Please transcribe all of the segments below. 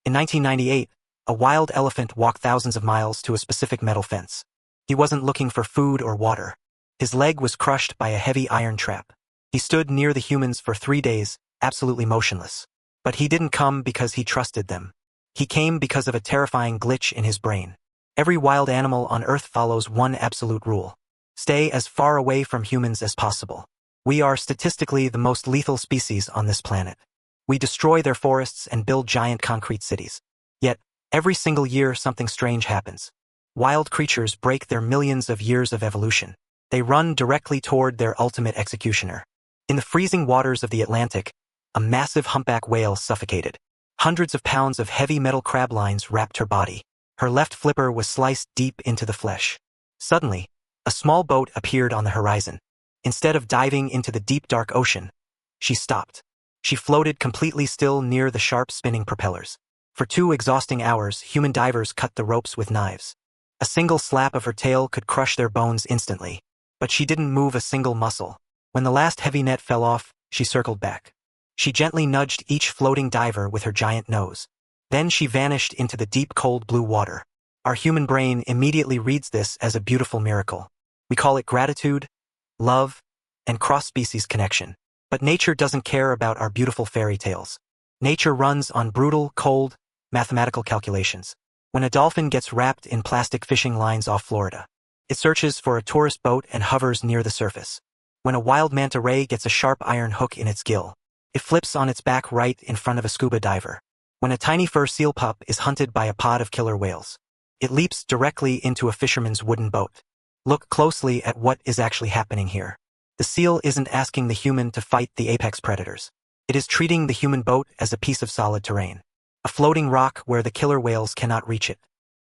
In 1998, a wild elephant walked thousands of miles to a specific metal fence. He wasn't looking for food or water. His leg was crushed by a heavy iron trap. He stood near the humans for 3 days, absolutely motionless. But he didn't come because he trusted them. He came because of a terrifying glitch in his brain. Every wild animal on Earth follows one absolute rule: stay as far away from humans as possible. We are statistically the most lethal species on this planet. We destroy their forests and build giant concrete cities. Yet, every single year something strange happens. Wild creatures break their millions of years of evolution. They run directly toward their ultimate executioner. In the freezing waters of the Atlantic, a massive humpback whale suffocated. Hundreds of pounds of heavy metal crab lines wrapped her body. Her left flipper was sliced deep into the flesh. Suddenly, a small boat appeared on the horizon. Instead of diving into the deep dark ocean, she stopped. She floated completely still near the sharp spinning propellers. For 2 exhausting hours, human divers cut the ropes with knives. A single slap of her tail could crush their bones instantly. But she didn't move a single muscle. When the last heavy net fell off, she circled back. She gently nudged each floating diver with her giant nose. Then she vanished into the deep cold blue water. Our human brain immediately reads this as a beautiful miracle. We call it gratitude, love, and cross-species connection. But nature doesn't care about our beautiful fairy tales. Nature runs on brutal, cold, mathematical calculations. When a dolphin gets wrapped in plastic fishing lines off Florida, it searches for a tourist boat and hovers near the surface. When a wild manta ray gets a sharp iron hook in its gill, it flips on its back right in front of a scuba diver. When a tiny fur seal pup is hunted by a pod of killer whales, it leaps directly into a fisherman's wooden boat. Look closely at what is actually happening here. The seal isn't asking the human to fight the apex predators. It is treating the human boat as a piece of solid terrain, a floating rock where the killer whales cannot reach it.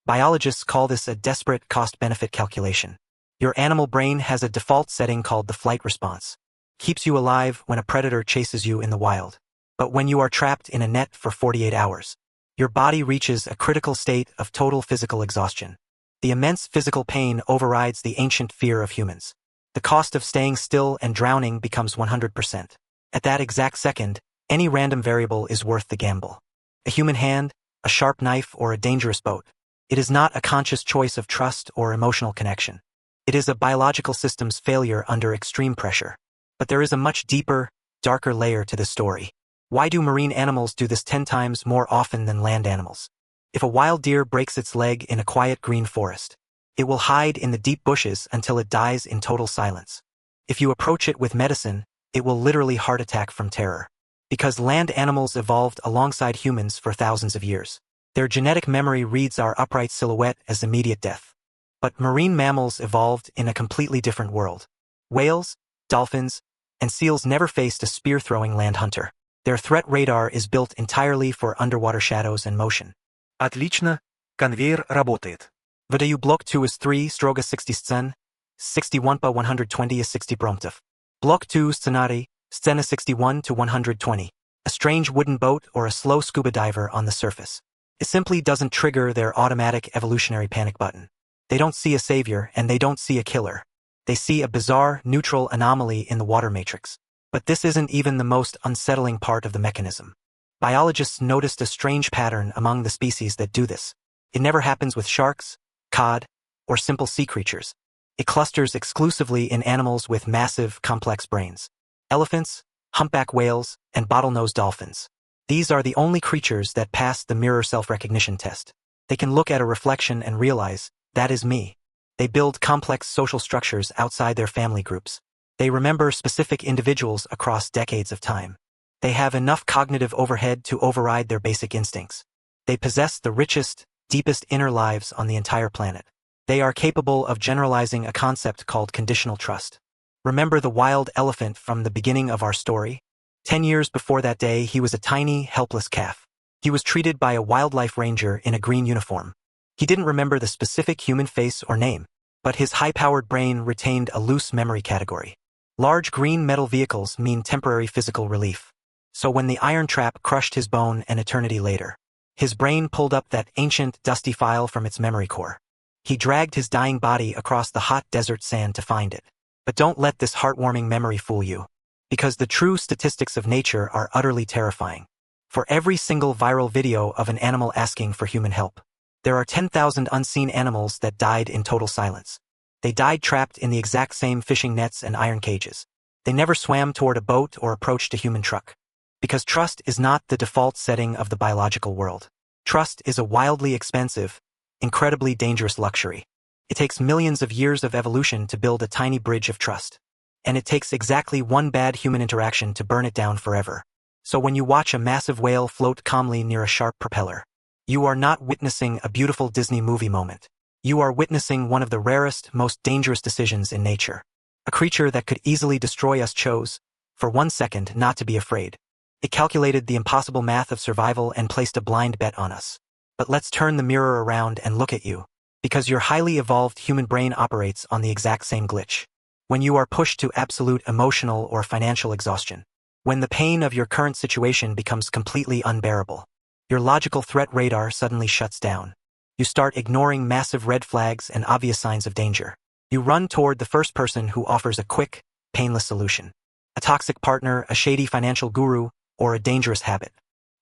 Biologists call this a desperate cost-benefit calculation. Your animal brain has a default setting called the flight response. Keeps you alive when a predator chases you in the wild. But when you are trapped in a net for 48 hours, your body reaches a critical state of total physical exhaustion. The immense physical pain overrides the ancient fear of humans. The cost of staying still and drowning becomes 100%. At that exact second, any random variable is worth the gamble. A human hand, a sharp knife, or a dangerous boat. It is not a conscious choice of trust or emotional connection. It is a biological system's failure under extreme pressure. But there is a much deeper, darker layer to this story. Why do marine animals do this 10 times more often than land animals? If a wild deer breaks its leg in a quiet green forest, it will hide in the deep bushes until it dies in total silence. If you approach it with medicine, it will literally heart attack from terror. Because land animals evolved alongside humans for thousands of years. Their genetic memory reads our upright silhouette as immediate death. But marine mammals evolved in a completely different world. Whales, dolphins, and seals never faced a spear-throwing land hunter. Their threat radar is built entirely for underwater shadows and motion. Отлично, конвейер работает. Выдаю блок 2 is 3, строго 60 сцен, 61 по 120 is 60 промптов. Block 2 scenarii, scena 61 to 120. A strange wooden boat or a slow scuba diver on the surface. It simply doesn't trigger their automatic evolutionary panic button. They don't see a savior and they don't see a killer. They see a bizarre, neutral anomaly in the water matrix. But this isn't even the most unsettling part of the mechanism. Biologists noticed a strange pattern among the species that do this. It never happens with sharks, cod, or simple sea creatures. It clusters exclusively in animals with massive, complex brains. Elephants, humpback whales, and bottlenose dolphins. These are the only creatures that pass the mirror self-recognition test. They can look at a reflection and realize, that is me. They build complex social structures outside their family groups. They remember specific individuals across decades of time. They have enough cognitive overhead to override their basic instincts. They possess the richest, deepest inner lives on the entire planet. They are capable of generalizing a concept called conditional trust. Remember the wild elephant from the beginning of our story? 10 years before that day, he was a tiny, helpless calf. He was treated by a wildlife ranger in a green uniform. He didn't remember the specific human face or name, but his high-powered brain retained a loose memory category. Large green metal vehicles mean temporary physical relief. So when the iron trap crushed his bone an eternity later, his brain pulled up that ancient, dusty file from its memory core. He dragged his dying body across the hot desert sand to find it. But don't let this heartwarming memory fool you, because the true statistics of nature are utterly terrifying. For every single viral video of an animal asking for human help, there are 10,000 unseen animals that died in total silence. They died trapped in the exact same fishing nets and iron cages. They never swam toward a boat or approached a human truck. Because trust is not the default setting of the biological world. Trust is a wildly expensive, incredibly dangerous luxury. It takes millions of years of evolution to build a tiny bridge of trust. And it takes exactly one bad human interaction to burn it down forever. So when you watch a massive whale float calmly near a sharp propeller, you are not witnessing a beautiful Disney movie moment. You are witnessing one of the rarest, most dangerous decisions in nature. A creature that could easily destroy us chose, for 1 second, not to be afraid. It calculated the impossible math of survival and placed a blind bet on us. But let's turn the mirror around and look at you. Because your highly evolved human brain operates on the exact same glitch. When you are pushed to absolute emotional or financial exhaustion. When the pain of your current situation becomes completely unbearable. Your logical threat radar suddenly shuts down. You start ignoring massive red flags and obvious signs of danger. You run toward the first person who offers a quick, painless solution. A toxic partner, a shady financial guru, or a dangerous habit.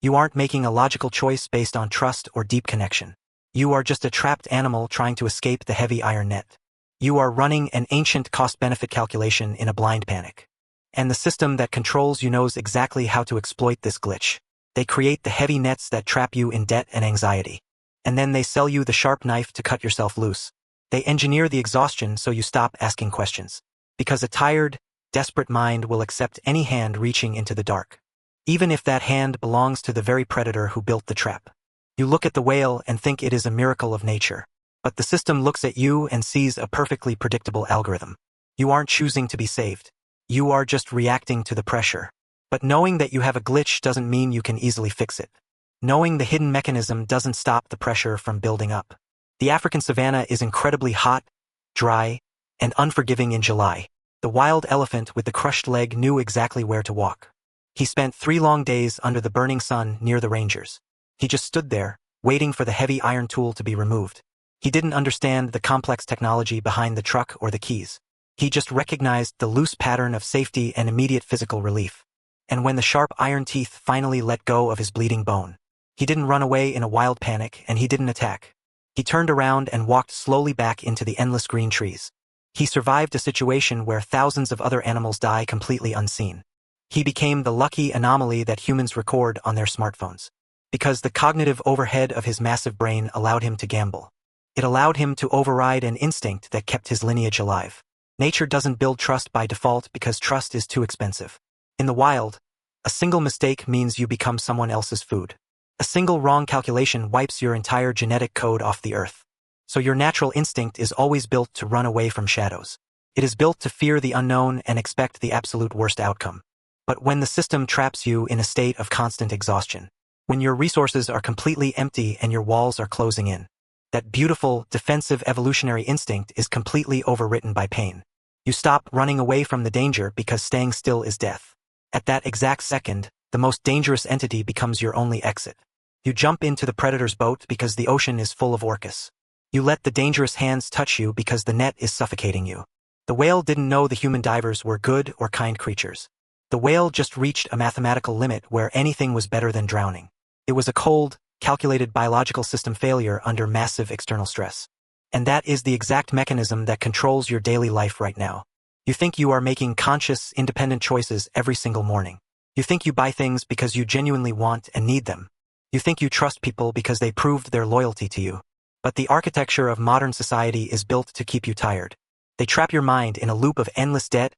You aren't making a logical choice based on trust or deep connection. You are just a trapped animal trying to escape the heavy iron net. You are running an ancient cost-benefit calculation in a blind panic. And the system that controls you knows exactly how to exploit this glitch. They create the heavy nets that trap you in debt and anxiety. And then they sell you the sharp knife to cut yourself loose. They engineer the exhaustion so you stop asking questions. Because a tired, desperate mind will accept any hand reaching into the dark. Even if that hand belongs to the very predator who built the trap. You look at the whale and think it is a miracle of nature. But the system looks at you and sees a perfectly predictable algorithm. You aren't choosing to be saved. You are just reacting to the pressure. But knowing that you have a glitch doesn't mean you can easily fix it. Knowing the hidden mechanism doesn't stop the pressure from building up. The African savanna is incredibly hot, dry, and unforgiving in July. The wild elephant with the crushed leg knew exactly where to walk. He spent 3 long days under the burning sun near the rangers. He just stood there, waiting for the heavy iron tool to be removed. He didn't understand the complex technology behind the truck or the keys. He just recognized the loose pattern of safety and immediate physical relief. And when the sharp iron teeth finally let go of his bleeding bone, he didn't run away in a wild panic and he didn't attack. He turned around and walked slowly back into the endless green trees. He survived a situation where thousands of other animals die completely unseen. He became the lucky anomaly that humans record on their smartphones. Because the cognitive overhead of his massive brain allowed him to gamble. It allowed him to override an instinct that kept his lineage alive. Nature doesn't build trust by default because trust is too expensive. In the wild, a single mistake means you become someone else's food. A single wrong calculation wipes your entire genetic code off the earth. So your natural instinct is always built to run away from shadows. It is built to fear the unknown and expect the absolute worst outcome. But when the system traps you in a state of constant exhaustion, when your resources are completely empty and your walls are closing in, that beautiful, defensive evolutionary instinct is completely overwritten by pain. You stop running away from the danger because staying still is death. At that exact second, the most dangerous entity becomes your only exit. You jump into the predator's boat because the ocean is full of orcas. You let the dangerous hands touch you because the net is suffocating you. The whale didn't know the human divers were good or kind creatures. The whale just reached a mathematical limit where anything was better than drowning. It was a cold, calculated biological system failure under massive external stress. And that is the exact mechanism that controls your daily life right now. You think you are making conscious, independent choices every single morning. You think you buy things because you genuinely want and need them. You think you trust people because they proved their loyalty to you. But the architecture of modern society is built to keep you tired. They trap your mind in a loop of endless debt,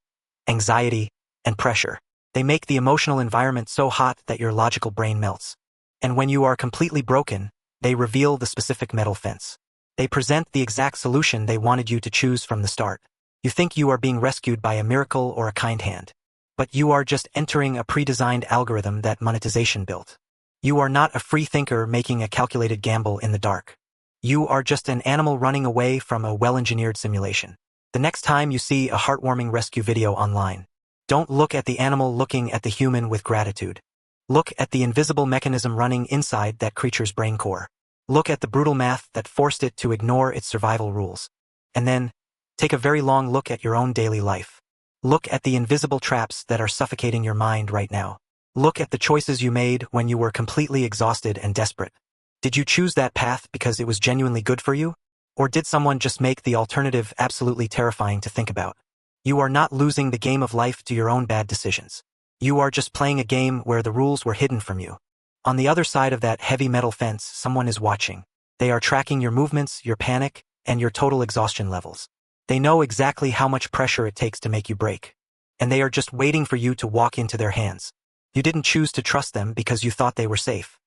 anxiety, and pressure. They make the emotional environment so hot that your logical brain melts. And when you are completely broken, they reveal the specific metal fence. They present the exact solution they wanted you to choose from the start. You think you are being rescued by a miracle or a kind hand. But you are just entering a pre-designed algorithm that monetization built. You are not a free thinker making a calculated gamble in the dark. You are just an animal running away from a well-engineered simulation. The next time you see a heartwarming rescue video online, don't look at the animal looking at the human with gratitude. Look at the invisible mechanism running inside that creature's brain core. Look at the brutal math that forced it to ignore its survival rules. And then, take a very long look at your own daily life. Look at the invisible traps that are suffocating your mind right now. Look at the choices you made when you were completely exhausted and desperate. Did you choose that path because it was genuinely good for you? Or did someone just make the alternative absolutely terrifying to think about? You are not losing the game of life to your own bad decisions. You are just playing a game where the rules were hidden from you. On the other side of that heavy metal fence, someone is watching. They are tracking your movements, your panic, and your total exhaustion levels. They know exactly how much pressure it takes to make you break. And they are just waiting for you to walk into their hands. You didn't choose to trust them because you thought they were safe.